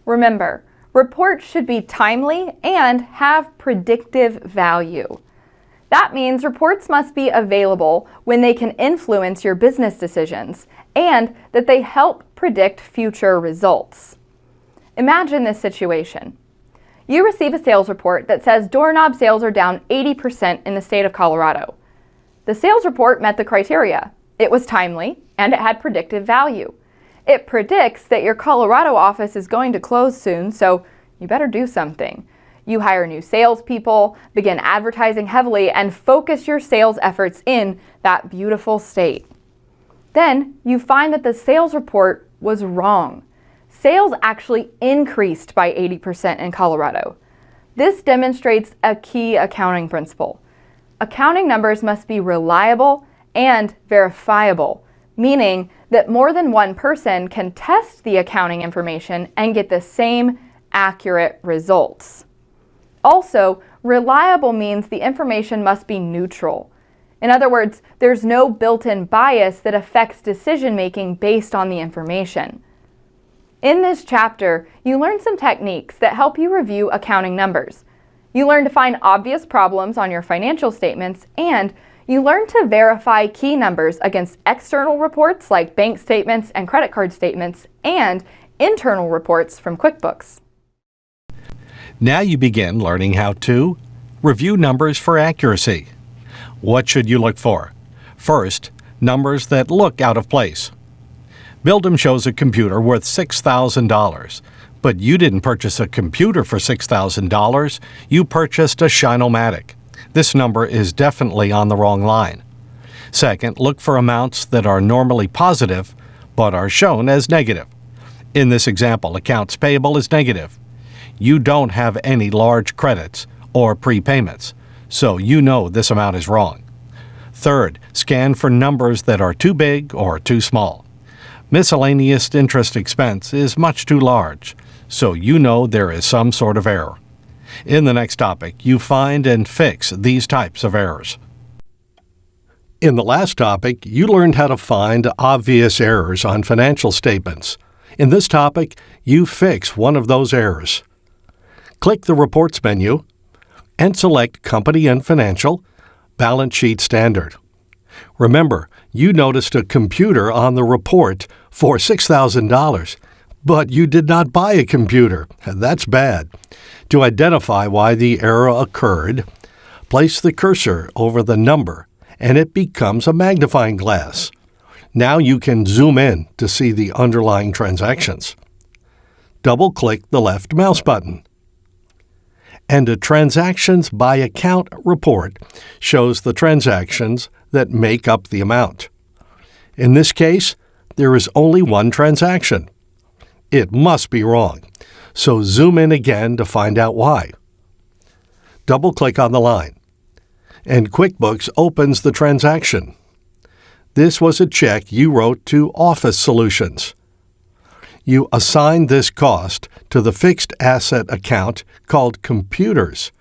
Remember, reports should be timely and have predictive value. That means reports must be available when they can influence your business decisions and that they help predict future results. Imagine this situation. You receive a sales report that says doorknob sales are down 80% in the state of Colorado. The sales report met the criteria. It was timely and it had predictive value. It predicts that your Colorado office is going to close soon, so you better do something. You hire new salespeople, begin advertising heavily, and focus your sales efforts in that beautiful state. Then you find that the sales report was wrong. Sales actually increased by 80% in Colorado. This demonstrates a key accounting principle. Accounting numbers must be reliable and verifiable, meaning that more than one person can test the accounting information and get the same accurate results. Also, reliable means the information must be neutral. In other words, there's no built-in bias that affects decision-making based on the information. In this chapter, you learn some techniques that help you review accounting numbers. You learn to find obvious problems on your financial statements, and you learn to verify key numbers against external reports like bank statements and credit card statements, and internal reports from QuickBooks. Now you begin learning how to review numbers for accuracy. What should you look for? First, numbers that look out of place. Bildum shows a computer worth $6,000, but you didn't purchase a computer for $6,000, you purchased a Shine-O-Matic. This number is definitely on the wrong line. Second, look for amounts that are normally positive, but are shown as negative. In this example, accounts payable is negative. You don't have any large credits or prepayments, so you know this amount is wrong. Third, scan for numbers that are too big or too small. Miscellaneous interest expense is much too large, so you know there is some sort of error. In the next topic, you find and fix these types of errors. In the last topic, you learned how to find obvious errors on financial statements. In this topic, you fix one of those errors. Click the Reports menu and select Company and Financial, Balance Sheet Standard. Remember, you noticed a computer on the report for $6,000, but you did not buy a computer. That's bad. To identify why the error occurred, place the cursor over the number and it becomes a magnifying glass. Now you can zoom in to see the underlying transactions. Double-click the left mouse button. And a Transactions by Account report shows the transactions that make up the amount. In this case, there is only one transaction. It must be wrong, so zoom in again to find out why. Double-click on the line, and QuickBooks opens the transaction. This was a check you wrote to Office Solutions. You assigned this cost to the fixed asset account called Computers,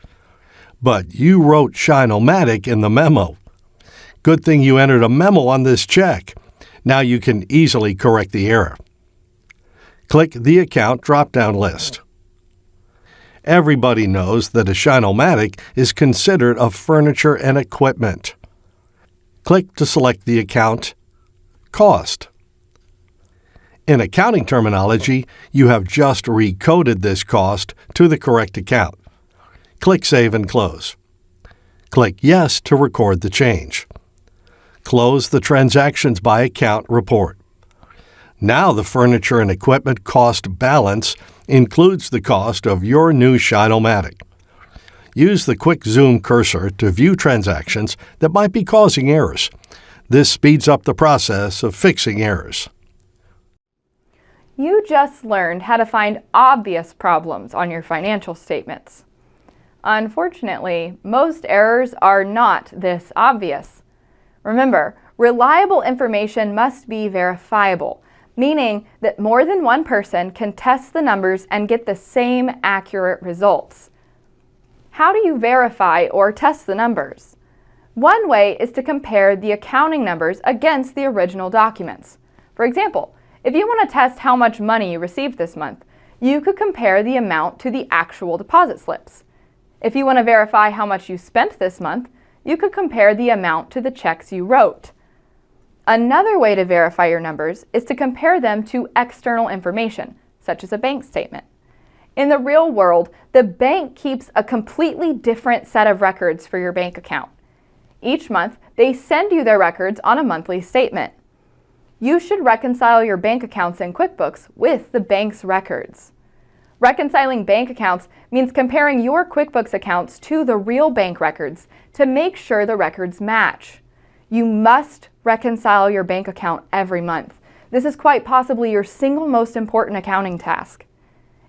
but you wrote Shine-O-Matic in the memo. Good thing you entered a memo on this check. Now you can easily correct the error. Click the Account drop-down list. Everybody knows that a Shine-O-Matic is considered a furniture and equipment. Click to select the account Cost. In accounting terminology, you have just recoded this cost to the correct account. Click Save and Close. Click Yes to record the change. Close the Transactions by Account report. Now the furniture and equipment cost balance includes the cost of your new Shine-O-Matic. Use the quick zoom cursor to view transactions that might be causing errors. This speeds up the process of fixing errors. You just learned how to find obvious problems on your financial statements. Unfortunately, most errors are not this obvious. Remember, reliable information must be verifiable, meaning that more than one person can test the numbers and get the same accurate results. How do you verify or test the numbers? One way is to compare the accounting numbers against the original documents. For example, if you want to test how much money you received this month, you could compare the amount to the actual deposit slips. If you want to verify how much you spent this month, you could compare the amount to the checks you wrote. Another way to verify your numbers is to compare them to external information, such as a bank statement. In the real world, the bank keeps a completely different set of records for your bank account. Each month, they send you their records on a monthly statement. You should reconcile your bank accounts in QuickBooks with the bank's records. Reconciling bank accounts means comparing your QuickBooks accounts to the real bank records to make sure the records match. You must reconcile your bank account every month. This is quite possibly your single most important accounting task.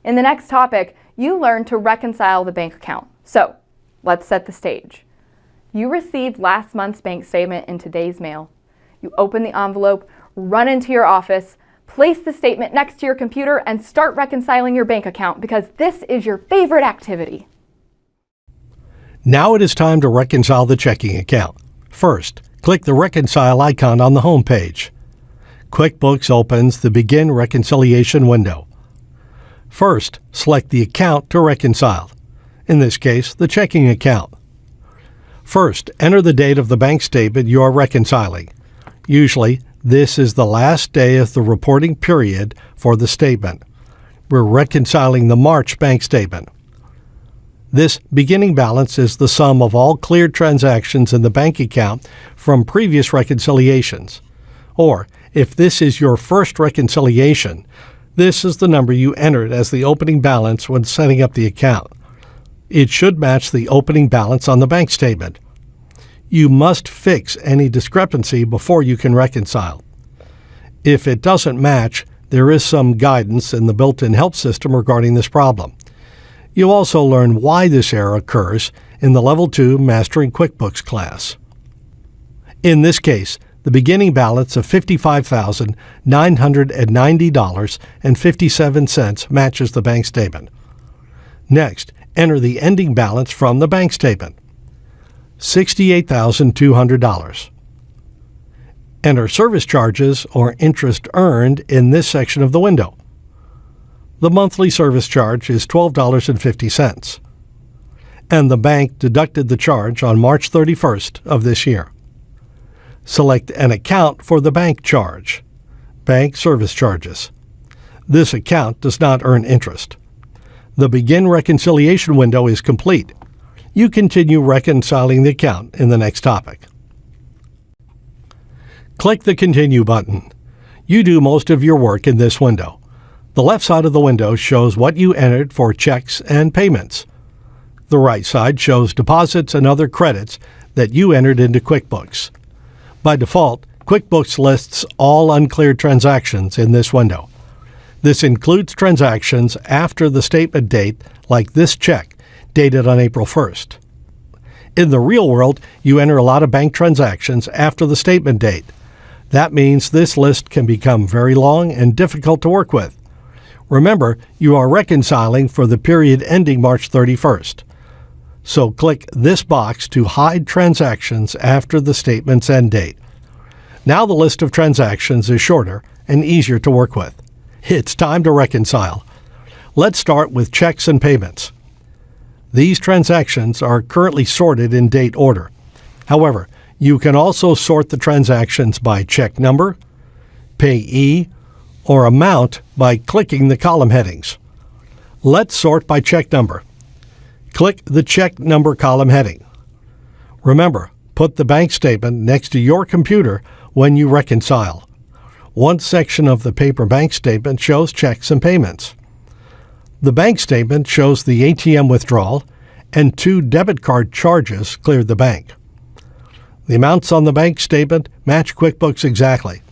In the next topic, you learn to reconcile the bank account. So, let's set the stage. You received last month's bank statement in today's mail. You open the envelope, run into your office, place the statement next to your computer, and start reconciling your bank account because this is your favorite activity. Now it is time to reconcile the checking account. First, click the Reconcile icon on the home page. QuickBooks opens the Begin Reconciliation window. First, select the account to reconcile, in this case, the checking account. First, enter the date of the bank statement you are reconciling. Usually, this is the last day of the reporting period for the statement. We're reconciling the March bank statement. This beginning balance is the sum of all cleared transactions in the bank account from previous reconciliations. Or, if this is your first reconciliation, this is the number you entered as the opening balance when setting up the account. It should match the opening balance on the bank statement. You must fix any discrepancy before you can reconcile. If it doesn't match, there is some guidance in the built-in help system regarding this problem. You'll also learn why this error occurs in the Level 2 Mastering QuickBooks class. In this case, the beginning balance of $55,990.57 matches the bank statement. Next, enter the ending balance from the bank statement, $68,200. Enter service charges or interest earned in this section of the window. The monthly service charge is $12.50, and the bank deducted the charge on March 31st of this year. Select an account for the bank charge, Bank Service Charges. This account does not earn interest. The Begin Reconciliation window is complete. You continue reconciling the account in the next topic. Click the Continue button. You do most of your work in this window. The left side of the window shows what you entered for checks and payments. The right side shows deposits and other credits that you entered into QuickBooks. By default, QuickBooks lists all uncleared transactions in this window. This includes transactions after the statement date, like this check, dated on April 1st. In the real world, you enter a lot of bank transactions after the statement date. That means this list can become very long and difficult to work with. Remember, you are reconciling for the period ending March 31st. So click this box to hide transactions after the statement's end date. Now the list of transactions is shorter and easier to work with. It's time to reconcile. Let's start with checks and payments. These transactions are currently sorted in date order. However, you can also sort the transactions by check number, payee, or amount by clicking the column headings. Let's sort by check number. Click the check number column heading. Remember, put the bank statement next to your computer when you reconcile. One section of the paper bank statement shows checks and payments. The bank statement shows the ATM withdrawal and 2 debit card charges cleared the bank. The amounts on the bank statement match QuickBooks exactly,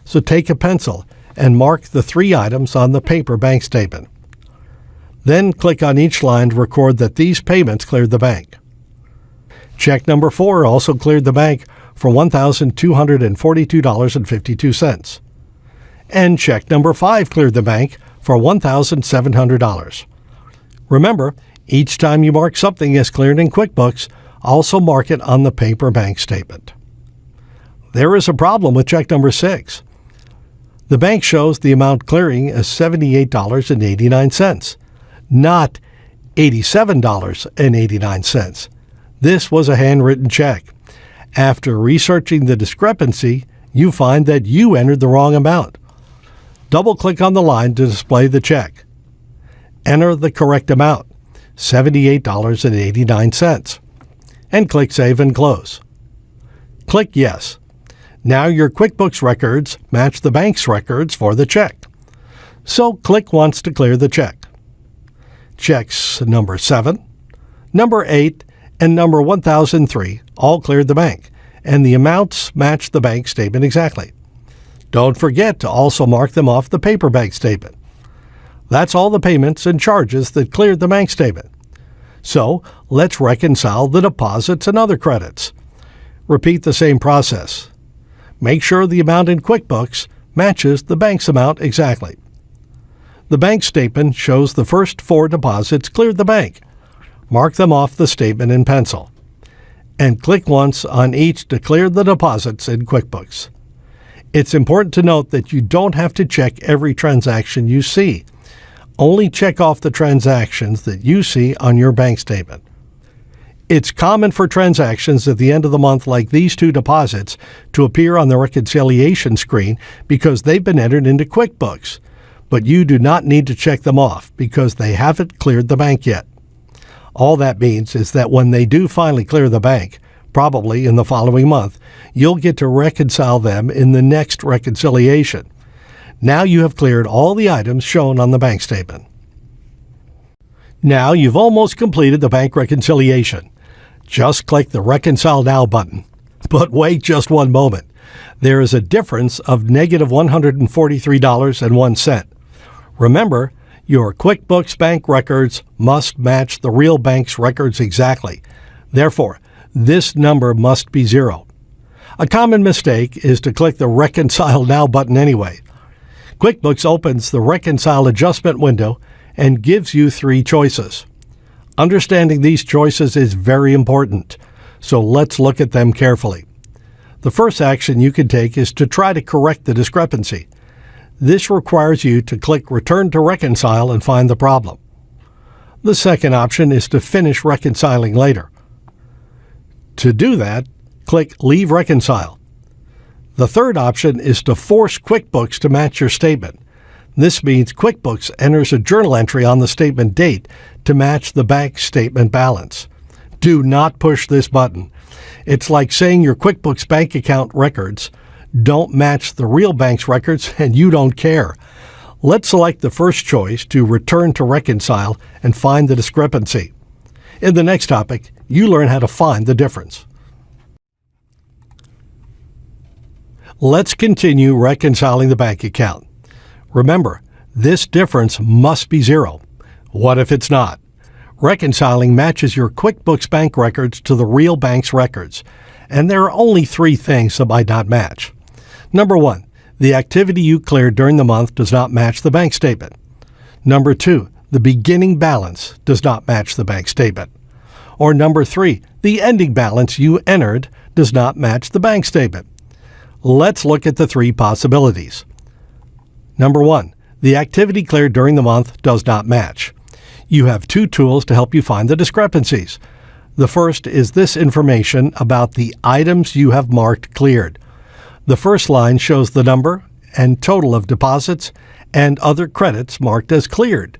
so take a pencil and mark the 3 items on the paper bank statement. Then click on each line to record that these payments cleared the bank. Check number 4 also cleared the bank for $1,242.52. And check number 5 cleared the bank for $1,700. Remember, each time you mark something as cleared in QuickBooks, also mark it on the paper bank statement. There is a problem with check number 6. The bank shows the amount clearing as $78.89, not $87.89. This was a handwritten check. After researching the discrepancy, you find that you entered the wrong amount. Double-click on the line to display the check. Enter the correct amount, $78.89, and click Save and Close. Click Yes. Now your QuickBooks records match the bank's records for the check. So click once to clear the check. Checks number 7, number 8, and number 1003 all cleared the bank, and the amounts match the bank statement exactly. Don't forget to also mark them off the paper bank statement. That's all the payments and charges that cleared the bank statement. So let's reconcile the deposits and other credits. Repeat the same process. Make sure the amount in QuickBooks matches the bank's amount exactly. The bank statement shows the first 4 deposits cleared the bank. Mark them off the statement in pencil. And click once on each to clear the deposits in QuickBooks. It's important to note that you don't have to check every transaction you see. Only check off the transactions that you see on your bank statement. It's common for transactions at the end of the month like these 2 deposits to appear on the reconciliation screen because they've been entered into QuickBooks, but you do not need to check them off because they haven't cleared the bank yet. All that means is that when they do finally clear the bank, probably in the following month, you'll get to reconcile them in the next reconciliation. Now you have cleared all the items shown on the bank statement. Now you've almost completed the bank reconciliation. Just click the Reconcile Now button. But wait just one moment. There is a difference of negative $143.01. Remember, your QuickBooks bank records must match the real bank's records exactly. Therefore, this number must be 0. A common mistake is to click the Reconcile Now button anyway. QuickBooks opens the Reconcile Adjustment window and gives you 3 choices. Understanding these choices is very important, so let's look at them carefully. The first action you can take is to try to correct the discrepancy. This requires you to click Return to Reconcile and find the problem. The second option is to finish reconciling later. To do that, click Leave Reconcile. The third option is to force QuickBooks to match your statement. This means QuickBooks enters a journal entry on the statement date to match the bank statement balance. Do not push this button. It's like saying your QuickBooks bank account records don't match the real bank's records and you don't care. Let's select the first choice to return to reconcile and find the discrepancy. In the next topic, you learn how to find the difference. Let's continue reconciling the bank account. Remember, this difference must be 0. What if it's not? Reconciling matches your QuickBooks bank records to the real bank's records, and there are only 3 things that might not match. Number 1, the activity you cleared during the month does not match the bank statement. Number 2, the beginning balance does not match the bank statement. Or number 3, the ending balance you entered does not match the bank statement. Let's look at the 3 possibilities. Number 1, the activity cleared during the month does not match. You have 2 tools to help you find the discrepancies. The first is this information about the items you have marked cleared. The first line shows the number and total of deposits and other credits marked as cleared.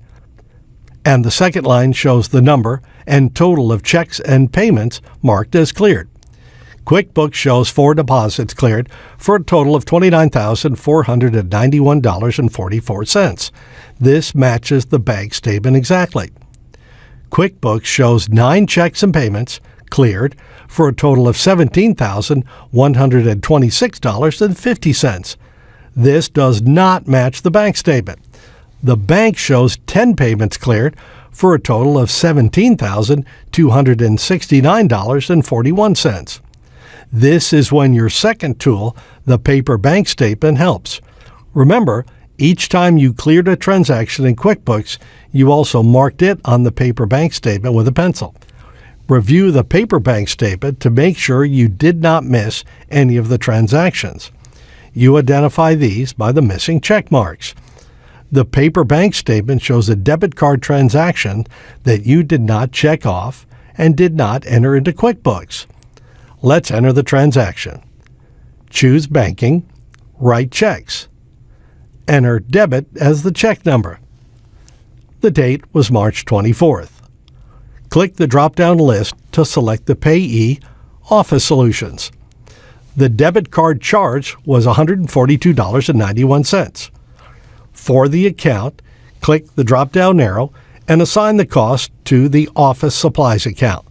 And the second line shows the number and total of checks and payments marked as cleared. QuickBooks shows 4 deposits cleared for a total of $29,491.44. This matches the bank statement exactly. QuickBooks shows 9 checks and payments cleared for a total of $17,126.50. This does not match the bank statement. The bank shows 10 payments cleared for a total of $17,269.41. This is when your second tool, the paper bank statement, helps. Remember, each time you cleared a transaction in QuickBooks, you also marked it on the paper bank statement with a pencil. Review the paper bank statement to make sure you did not miss any of the transactions. You identify these by the missing check marks. The paper bank statement shows a debit card transaction that you did not check off and did not enter into QuickBooks. Let's enter the transaction. Choose Banking, Write Checks. Enter debit as the check number. The date was March 24th. Click the drop-down list to select the payee, Office Solutions. The debit card charge was $142.91. For the account, click the drop-down arrow and assign the cost to the Office Supplies account.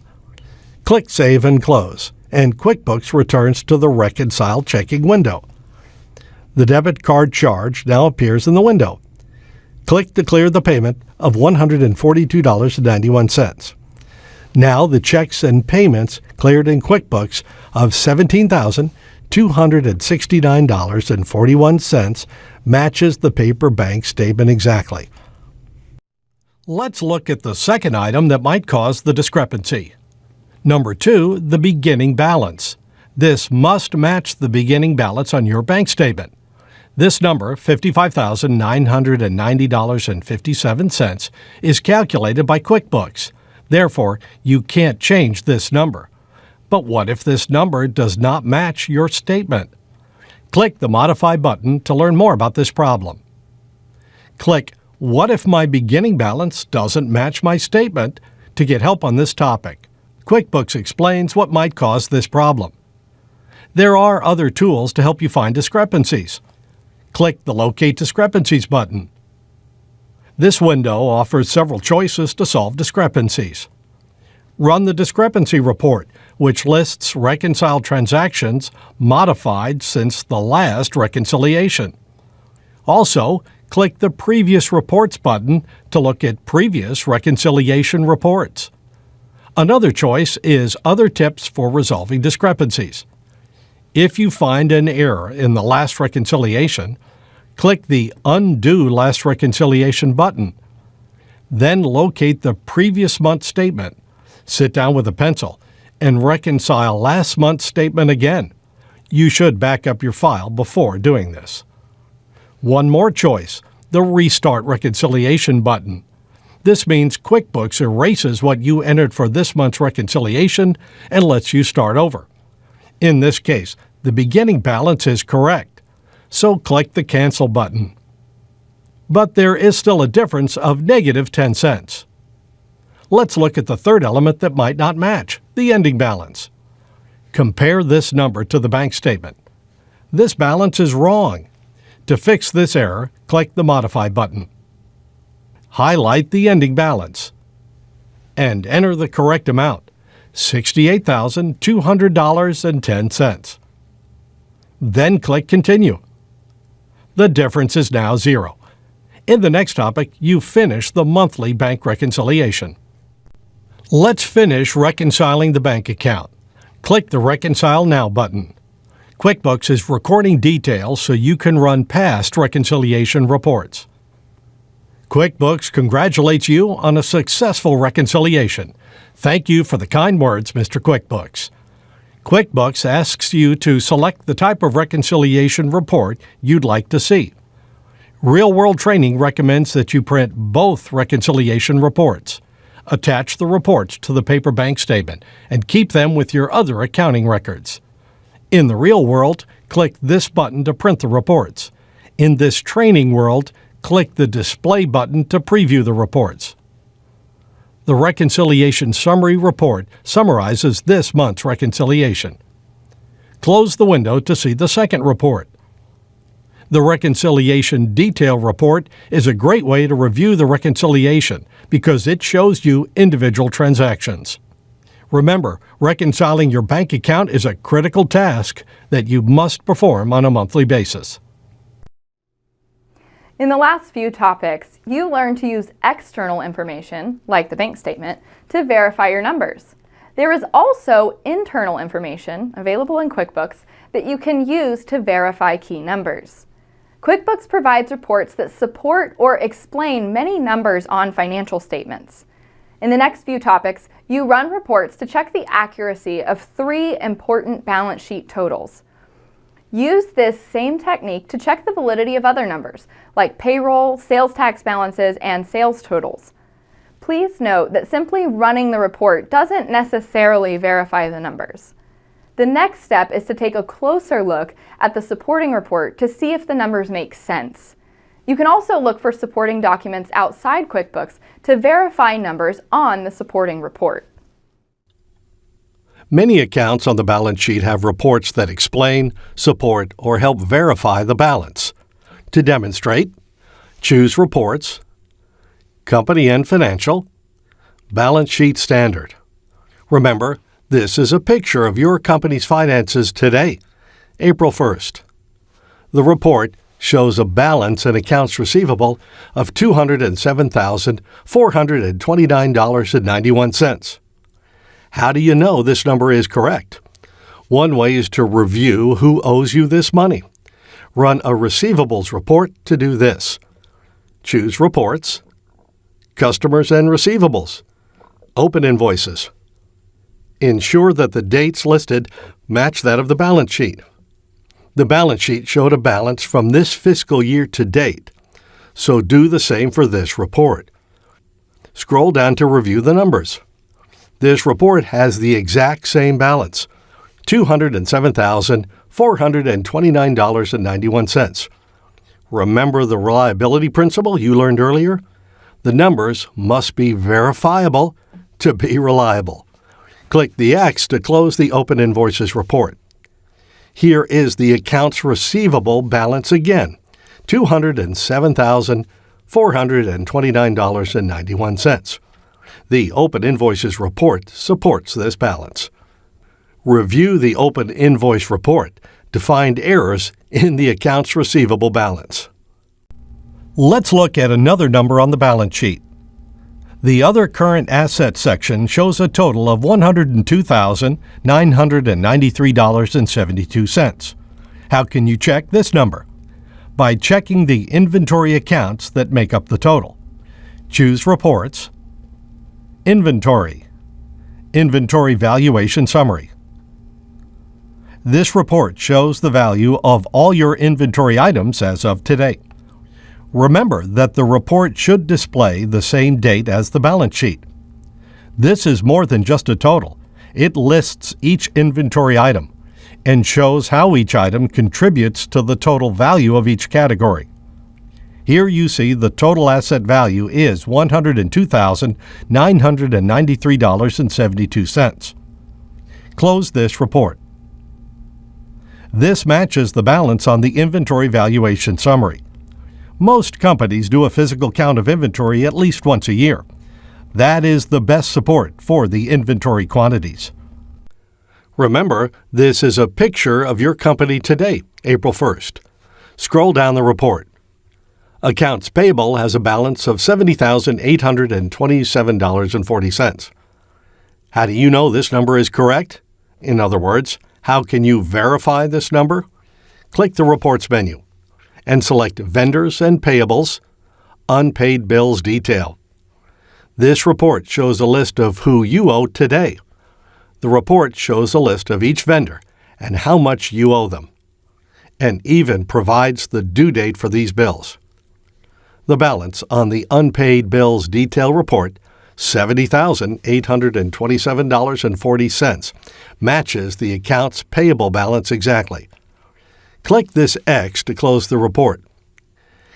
Click Save and Close, and QuickBooks returns to the Reconcile checking window. The debit card charge now appears in the window. Click to clear the payment of $142.91. Now the checks and payments cleared in QuickBooks of $17,269.41 matches the paper bank statement exactly. Let's look at the second item that might cause the discrepancy. Number 2, the beginning balance. This must match the beginning balance on your bank statement. This number, $55,990.57, is calculated by QuickBooks. Therefore, you can't change this number. But what if this number does not match your statement? Click the Modify button to learn more about this problem. Click What if my beginning balance doesn't match my statement to get help on this topic. QuickBooks explains what might cause this problem. There are other tools to help you find discrepancies. Click the Locate Discrepancies button. This window offers several choices to solve discrepancies. Run the discrepancy report, which lists reconciled transactions modified since the last reconciliation. Also, click the Previous Reports button to look at previous reconciliation reports. Another choice is Other Tips for Resolving Discrepancies. If you find an error in the last reconciliation, click the Undo Last Reconciliation button. Then locate the previous month's statement, sit down with a pencil, and reconcile last month's statement again. You should back up your file before doing this. One more choice, the Restart Reconciliation button. This means QuickBooks erases what you entered for this month's reconciliation and lets you start over. In this case, the beginning balance is correct, so click the Cancel button. But there is still a difference of -10 cents. Let's look at the third element that might not match, the ending balance. Compare this number to the bank statement. This balance is wrong. To fix this error, click the Modify button. Highlight the ending balance and enter the correct amount, $68,200.10. Then click Continue. The difference is now 0. In the next topic, you finish the monthly bank reconciliation. Let's finish reconciling the bank account. Click the Reconcile Now button. QuickBooks is recording details so you can run past reconciliation reports. QuickBooks congratulates you on a successful reconciliation. Thank you for the kind words, Mr. QuickBooks. QuickBooks asks you to select the type of reconciliation report you'd like to see. Real World Training recommends that you print both reconciliation reports. Attach the reports to the paper bank statement and keep them with your other accounting records. In the real world, click this button to print the reports. In this training world, click the Display button to preview the reports. The Reconciliation Summary report summarizes this month's reconciliation. Close the window to see the second report. The Reconciliation Detail report is a great way to review the reconciliation because it shows you individual transactions. Remember, reconciling your bank account is a critical task that you must perform on a monthly basis. In the last few topics, you learned to use external information, like the bank statement, to verify your numbers. There is also internal information available in QuickBooks that you can use to verify key numbers. QuickBooks provides reports that support or explain many numbers on financial statements. In the next few topics, you run reports to check the accuracy of 3 important balance sheet totals. Use this same technique to check the validity of other numbers, like payroll, sales tax balances, and sales totals. Please note that simply running the report doesn't necessarily verify the numbers. The next step is to take a closer look at the supporting report to see if the numbers make sense. You can also look for supporting documents outside QuickBooks to verify numbers on the supporting report. Many accounts on the balance sheet have reports that explain, support, or help verify the balance. To demonstrate, choose Reports, Company and Financial, Balance Sheet Standard. Remember, this is a picture of your company's finances today, April 1st. The report shows a balance in accounts receivable of $207,429.91. How do you know this number is correct? One way is to review who owes you this money. Run a receivables report to do this. Choose Reports, Customers and Receivables, Open Invoices. Ensure that the dates listed match that of the balance sheet. The balance sheet showed a balance from this fiscal year to date, so do the same for this report. Scroll down to review the numbers. This report has the exact same balance, $207,429.91. Remember the reliability principle you learned earlier? The numbers must be verifiable to be reliable. Click the X to close the Open Invoices report. Here is the accounts receivable balance again, $207,429.91. The Open Invoices report supports this balance. Review the Open Invoice report to find errors in the accounts receivable balance. Let's look at another number on the balance sheet. The Other Current Assets section shows a total of $102,993.72. How can you check this number? By checking the inventory accounts that make up the total. Choose Reports, Inventory, Inventory Valuation Summary. This report shows the value of all your inventory items as of today. Remember that the report should display the same date as the balance sheet. This is more than just a total. It lists each inventory item and shows how each item contributes to the total value of each category. Here you see the total asset value is $102,993.72. Close this report. This matches the balance on the Inventory Valuation Summary. Most companies do a physical count of inventory at least once a year. That is the best support for the inventory quantities. Remember, this is a picture of your company today, April 1st. Scroll down the report. Accounts payable has a balance of $70,827.40. How do you know this number is correct? In other words, how can you verify this number? Click the Reports menu and select Vendors and Payables, Unpaid Bills Detail. This report shows a list of who you owe today. The report shows a list of each vendor and how much you owe them, and even provides the due date for these bills. The balance on the Unpaid Bills Detail report, $70,827.40, matches the accounts payable balance exactly. Click this X to close the report.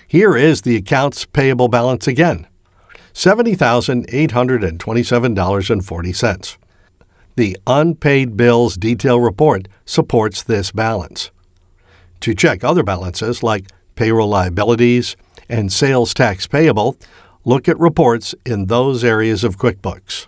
Here is the accounts payable balance again, $70,827.40. The Unpaid Bills Detail report supports this balance. To check other balances like payroll liabilities and sales tax payable, look at reports in those areas of QuickBooks.